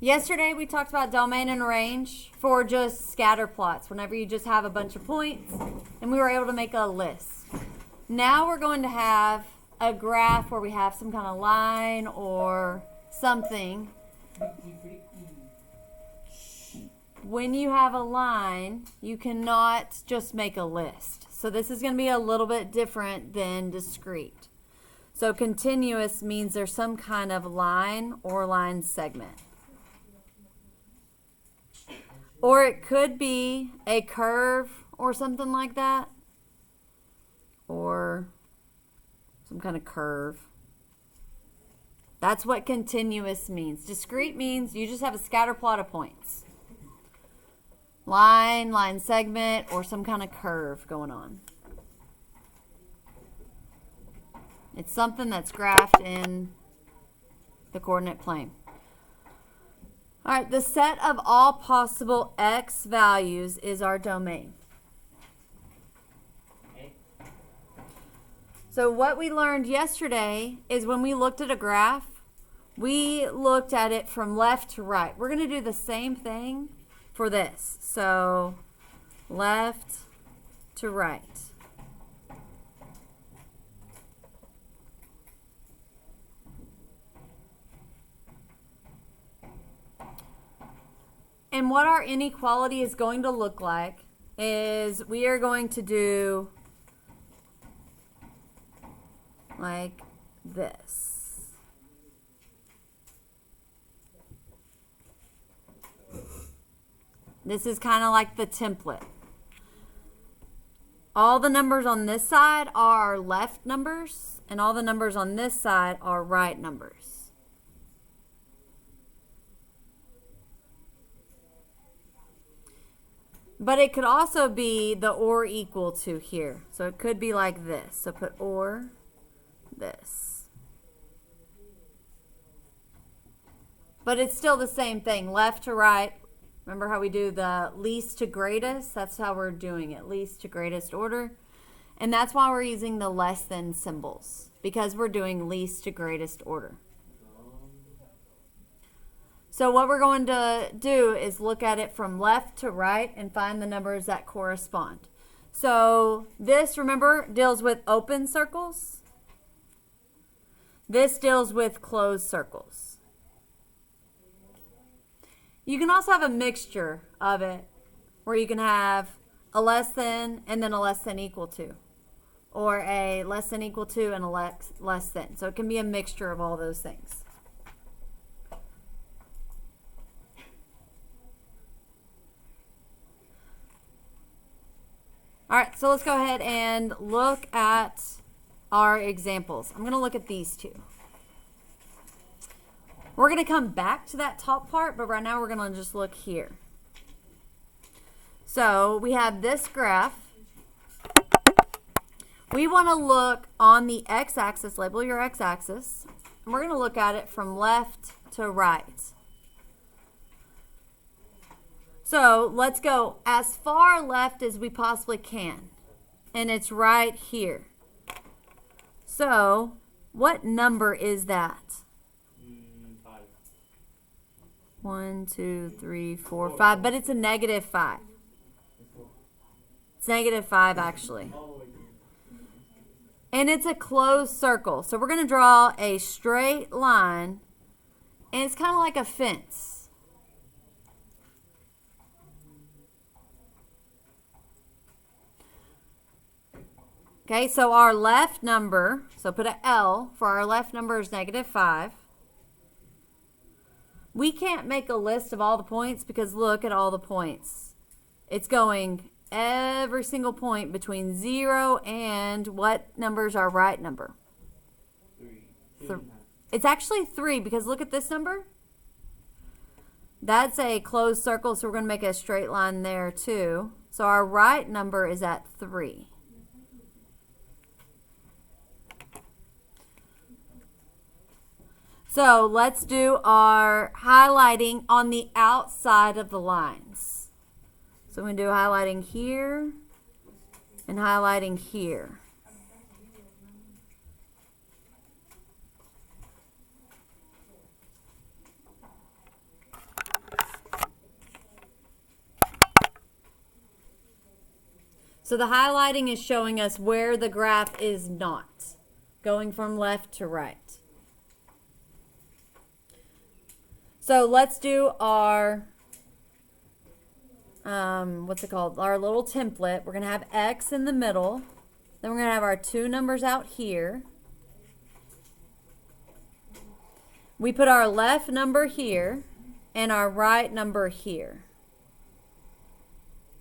Yesterday we talked about domain and range for just scatter plots, whenever you just have a bunch of points, and we were able to make a list. Now we're going to have a graph where we have some kind of line or something. When you have a line, you cannot just make a list. So this is going to be a little bit different than discrete. So continuous means there's some kind of line or line segment. Or it could be a curve or something like that. Or some kind of curve. That's what continuous means. Discrete means you just have a scatter plot of points. Line, line segment, or some kind of curve going on. It's something that's graphed in the coordinate plane. All right, the set of all possible x values is our domain. So what we learned yesterday is when we looked at a graph, we looked at it from left to right. We're going to do the same thing for this. So left to right. And what our inequality is going to look like is we are going to do like this. This is kind of like the template. All the numbers on this side are our left numbers, and all the numbers on this side are right numbers. But it could also be the or equal to here. So it could be like this. So put or this. But it's still the same thing, left to right. Remember how we do the least to greatest? That's how we're doing it, least to greatest order. And that's why we're using the less than symbols, because we're doing least to greatest order. So what we're going to do is look at it from left to right and find the numbers that correspond. So this, remember, deals with open circles. This deals with closed circles. You can also have a mixture of it where you can have a less than and then a less than equal to. Or a less than equal to and a less than. So it can be a mixture of all those things. All right, so let's go ahead and look at our examples. I'm going to look at these two. We're going to come back to that top part, but right now we're going to just look here. So we have this graph. We want to look on the x-axis, label your x-axis, and we're going to look at it from left to right. So let's go as far left as we possibly can. And it's right here. So what number is that? 5. 1, 2, 3, 4, 5. But it's a negative 5. It's negative 5 actually. And it's a closed circle. So we're going to draw a straight line. And it's kind of like a fence. Okay, so our left number, so put an L for our left number is negative 5. We can't make a list of all the points because look at all the points. It's going every single point between 0 and what number's our right number? 3. It's actually 3 because look at this number. That's a closed circle, so we're going to make a straight line there too. So our right number is at 3. So let's do our highlighting on the outside of the lines. So we're going to do highlighting here and highlighting here. So the highlighting is showing us where the graph is not, going from left to right. So let's do our, what's it called? Our little template. We're going to have X in the middle. Then we're going to have our two numbers out here. We put our left number here and our right number here.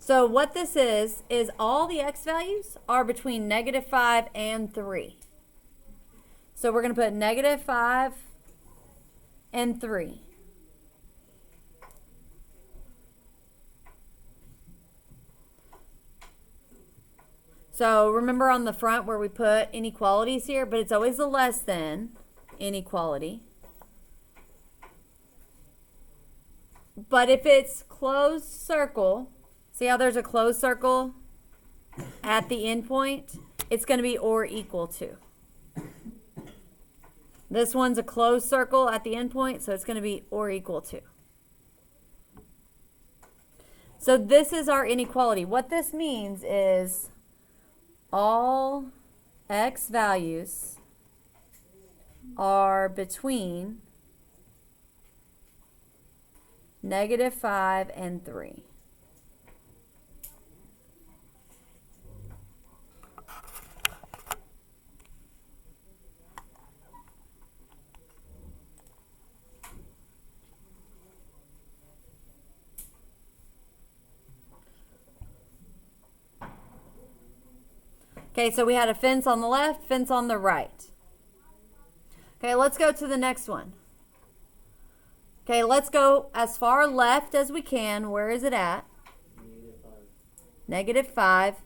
So what this is all the X values are between -5 and 3. So we're going to put -5 and 3. So remember on the front where we put inequalities here, but it's always the less than inequality. But if it's closed circle, see how there's a closed circle at the end point? It's going to be or equal to. This one's a closed circle at the end point, so it's going to be or equal to. So this is our inequality. What this means is all X values are between -5 and 3. Okay, so we had a fence on the left, fence on the right. Okay, let's go to the next one. Okay, let's go as far left as we can. Where is it at? -5.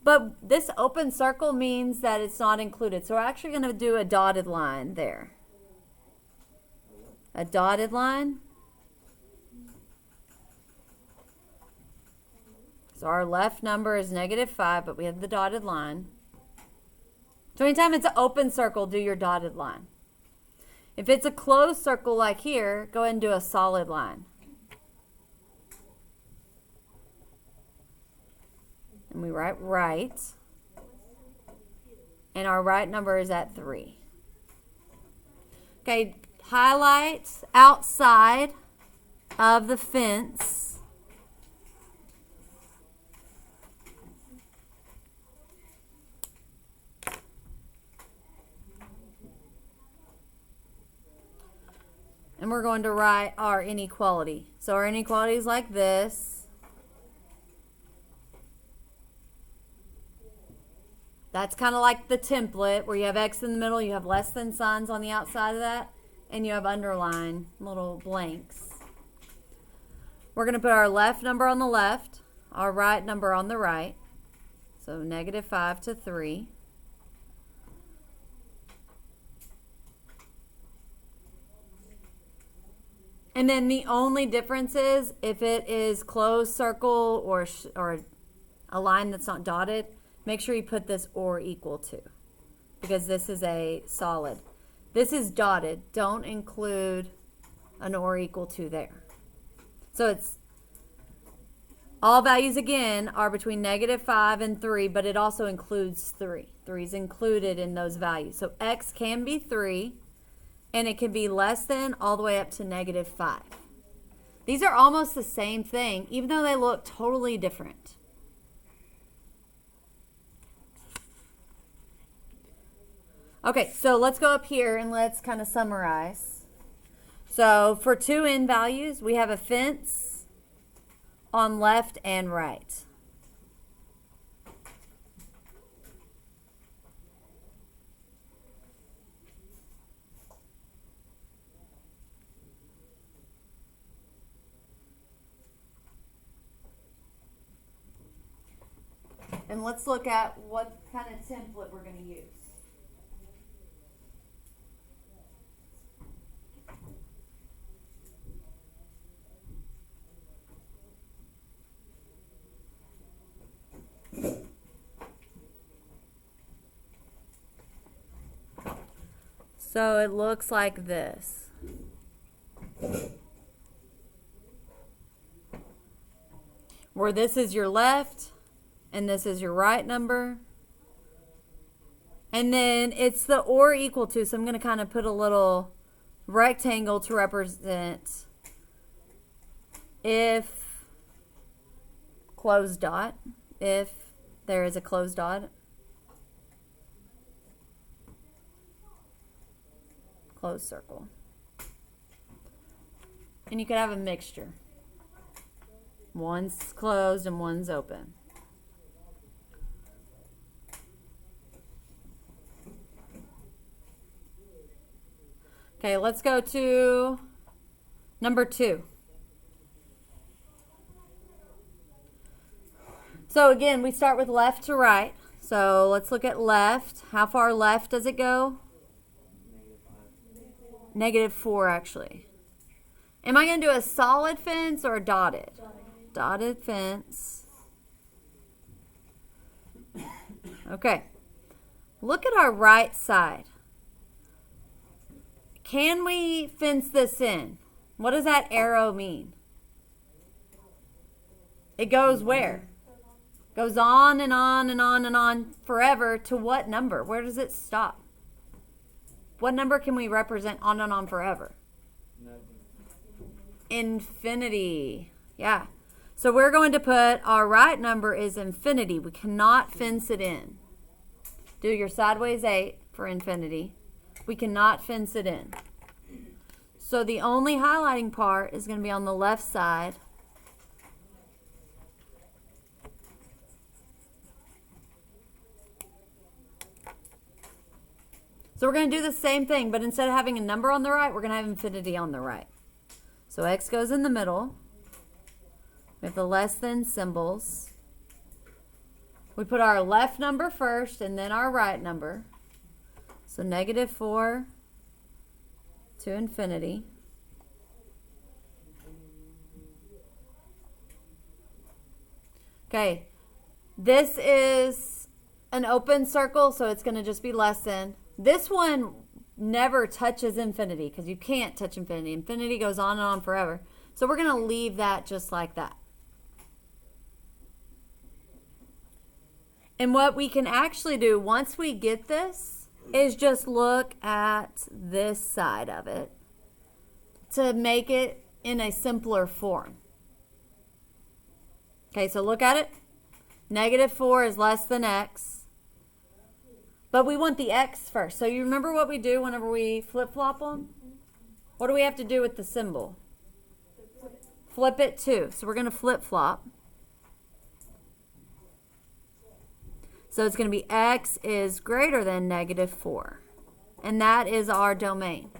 But this open circle means that it's not included. So we're actually going to do a dotted line there. A dotted line. So our left number is -5, but we have the dotted line. So anytime it's an open circle, do your dotted line. If it's a closed circle like here, go ahead and do a solid line. And we write right. And our right number is at 3. Okay, highlight outside of the fence. And we're going to write our inequality. So our inequality is like this. That's kind of like the template where you have X in the middle, you have less than signs on the outside of that, and you have underline little blanks. We're going to put our left number on the left, our right number on the right. So -5 to 3. And then the only difference is if it is closed circle or a line that's not dotted, make sure you put this or equal to, because this is a solid. This is dotted. Don't include an or equal to there. So it's all values again are between -5 and 3, but it also includes 3. 3 is included in those values. So X can be 3. And it can be less than all the way up to -5. These are almost the same thing, even though they look totally different. Okay, so let's go up here and let's kind of summarize. So for two n values, we have a fence on left and right. And let's look at what kind of template we're going to use. So it looks like this. Where this is your left and this is your right number. And then it's the or equal to, so I'm going to kind of put a little rectangle to represent if closed dot, if there is a closed dot. Closed circle. And you could have a mixture. One's closed and one's open. Okay, let's go to number 2. So again, we start with left to right. So let's look at left. How far left does it go? -4, actually. Am I going to do a solid fence or a dotted? Dotted fence. Okay. Look at our right side. Can we fence this in? What does that arrow mean? It goes where? Goes on and on and on and on forever to what number? Where does it stop? What number can we represent on and on forever? Infinity. Yeah. So we're going to put our right number is infinity. We cannot fence it in. Do your sideways 8 for infinity. We cannot fence it in. So the only highlighting part is going to be on the left side. So we're going to do the same thing, but instead of having a number on the right, we're going to have infinity on the right. So X goes in the middle. We have the less than symbols. We put our left number first and then our right number. So -4 to infinity. Okay, this is an open circle, so it's going to just be less than. This one never touches infinity because you can't touch infinity. Infinity goes on and on forever. So we're going to leave that just like that. And what we can actually do once we get this is just look at this side of it to make it in a simpler form. Okay, so look at it. -4 is less than X. But we want the X first. So you remember what we do whenever we flip-flop them? What do we have to do with the symbol? Flip it too. So we're going to flip-flop. So it's going to be X is greater than -4. And that is our domain.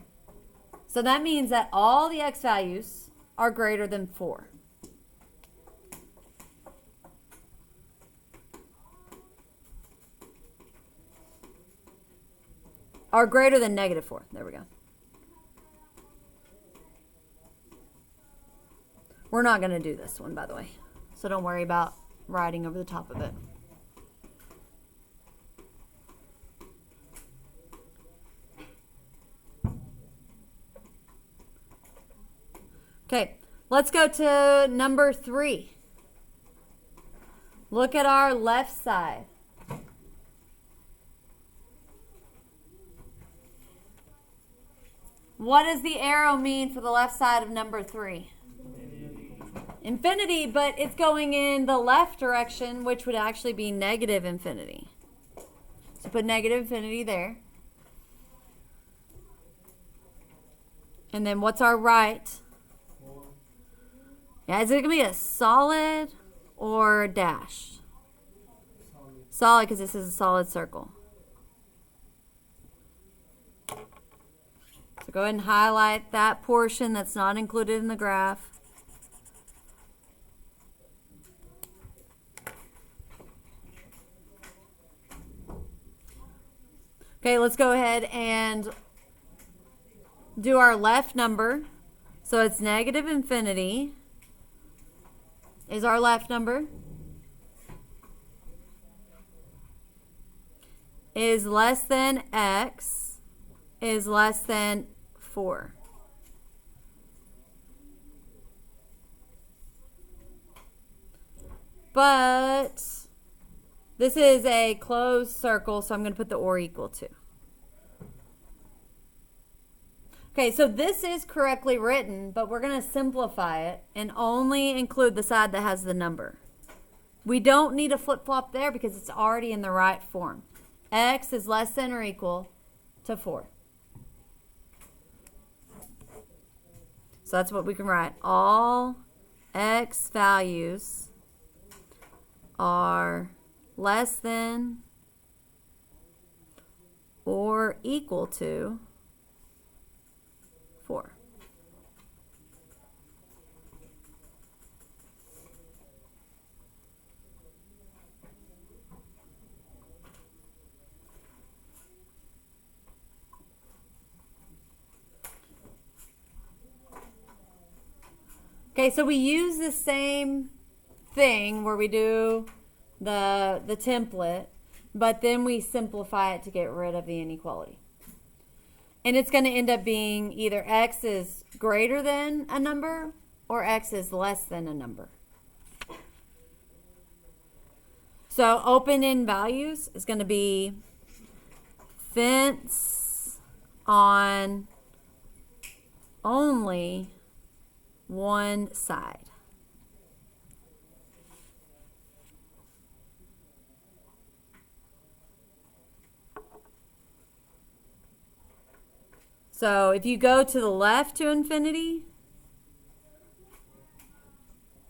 So that means that all the X values are greater than 4. Are greater than -4. There we go. We're not going to do this one, by the way. So don't worry about writing over the top of it. Okay, let's go to number 3. Look at our left side. What does the arrow mean for the left side of number 3? Infinity, but it's going in the left direction, which would actually be negative infinity. So put negative infinity there. And then what's our right? Yeah, is it going to be a solid or a dash? Solid, because this is a solid circle. So go ahead and highlight that portion that's not included in the graph. Okay, let's go ahead and do our left number. So it's negative infinity is our left number. Is less than X is less than 4. But This is a closed circle, so I'm going to put the or equal to. Okay, so this is correctly written, but we're going to simplify it and only include the side that has the number. We don't need a flip-flop there because it's already in the right form. X is less than or equal to 4. So that's what we can write. All X values are less than or equal to 4. Okay, so we use the same thing where we do the template, but then we simplify it to get rid of the inequality. And it's going to end up being either X is greater than a number or X is less than a number. So open-end values is going to be fence on only one side. So if you go to the left to infinity,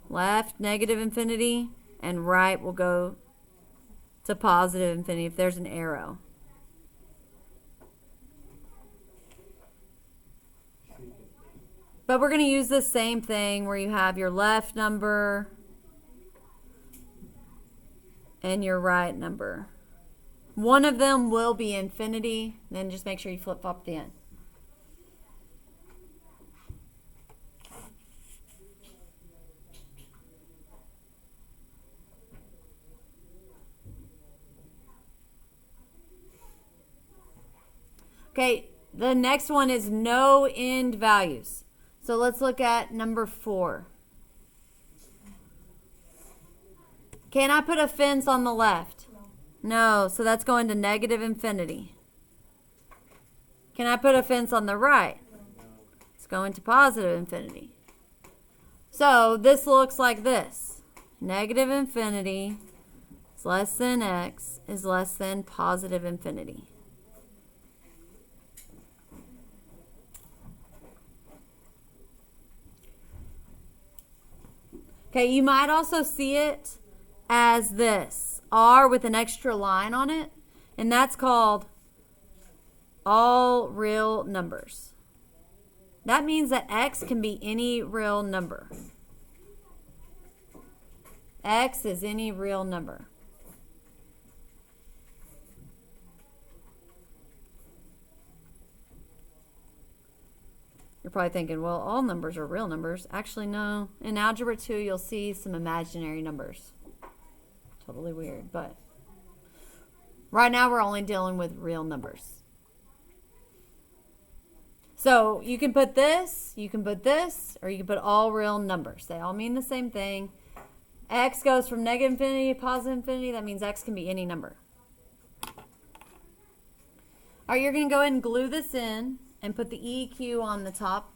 left negative infinity, and right will go to positive infinity if there's an arrow. But we're going to use the same thing where you have your left number and your right number. One of them will be infinity, then just make sure you flip-flop the end. Okay, the next one is no end values. So let's look at number 4. Can I put a fence on the left? No, so that's going to negative infinity. Can I put a fence on the right? It's going to positive infinity. So this looks like this. Negative infinity is less than X is less than positive infinity. Okay, you might also see it as this, R with an extra line on it, and that's called all real numbers. That means that X can be any real number. X is any real number. You're probably thinking, well, all numbers are real numbers. Actually, no. In Algebra 2, you'll see some imaginary numbers. Totally weird, but right now we're only dealing with real numbers. So you can put this, you can put this, or you can put all real numbers. They all mean the same thing. X goes from negative infinity to positive infinity. That means X can be any number. All right, you're going to go ahead and glue this in and put the EQ on the top